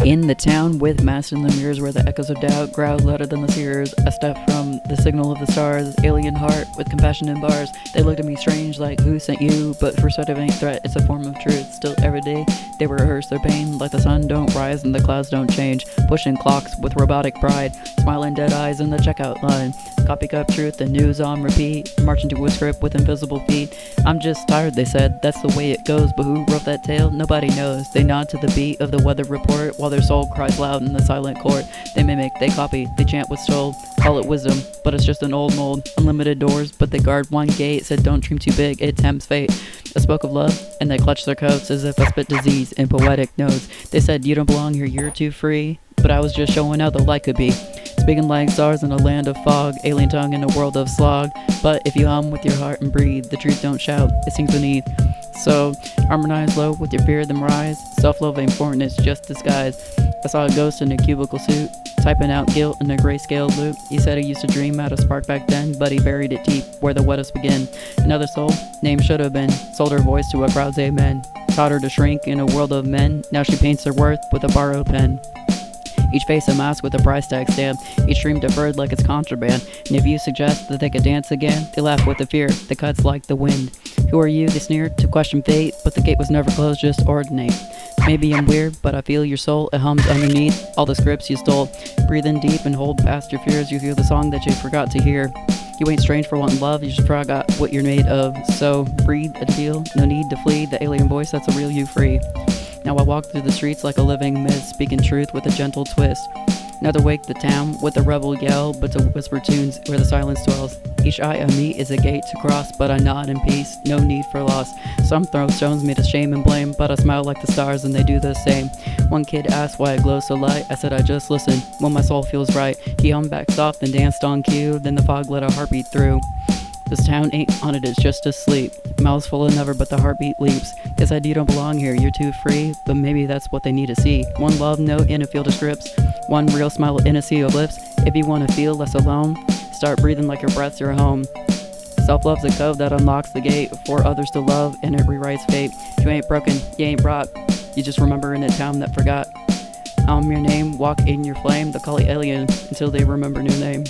In the town with masts in the mirrors where the echoes of doubt growled louder than the seers, a step from the signal of the stars, alien heart with compassion in bars. They looked at me strange like who sent you, but perspective ain't threat, it's a form of truth. Still every day they rehearse their pain like the sun don't rise and the clouds don't change, pushing clocks with robotic pride, smiling dead eyes in the checkout line. Copycat truth and news on repeat, marching to a script with invisible feet. I'm just tired, they said, that's the way it goes, but who wrote that tale? Nobody knows. They nod to the beat of the weather report while their soul cries loud in the silent court. They mimic, they copy, they chant what's told, call it wisdom, but it's just an old mold. Unlimited doors, but they guard one gate, said don't dream too big, it tempts fate. I spoke of love, and they clutched their coats as if I spit disease in poetic notes. They said you don't belong here, you're too free, but I was just showing how the light could be. Speaking like stars in a land of fog, alien tongue in a world of slog. But if you hum with your heart and breathe, the truth don't shout, it sings beneath. So harmonize low with your fear, then rise. Self-love ain't foreign, it's just disguise. I saw a ghost in a cubicle suit, typing out guilt in a grayscale loop. He said he used to dream out a spark back then, but he buried it deep where the wettest begin. Another soul, name should have been, sold her voice to a crowd's amen. Taught her to shrink in a world of men, now she paints her worth with a borrowed pen. Each face a mask with a price tag stamp, each dream deferred like it's contraband. And if you suggest that they could dance again, they laugh with the fear that cuts like the wind. Who are you, they sneered, to question fate, but the gate was never closed, just ordinate. Maybe I'm weird, but I feel your soul, it hums underneath all the scripts you stole. Breathe in deep and hold past your fears, you hear the song that you forgot to hear. You ain't strange for wanting love, you just forgot what you're made of. So breathe and feel, no need to flee, the alien voice that's a real you free. Now I walk through the streets like a living myth, speaking truth with a gentle twist. Not to wake the town with a rebel yell, but to whisper tunes where the silence dwells. Each eye I meet is a gate to cross, but I nod in peace, no need for loss. Some throw stones me to shame and blame, but I smile like the stars and they do the same. One kid asked why I glow so light, I said I just listen when my soul feels right. He hummed back soft and danced on cue, then the fog let a heartbeat through. This town ain't haunted, it's just asleep. Mouths full of never, but the heartbeat leaps. They said you don't belong here, you're too free, but maybe that's what they need to see. One love note in a field of scripts, one real smile in a sea of lips. If you want to feel less alone, start breathing like your breath's your home. Self-love's a code that unlocks the gate for others to love, and it rewrites fate. You ain't broken, you ain't brought, you just remember in a town that forgot. Your name, walk in your flame, they'll call you alien until they remember new name.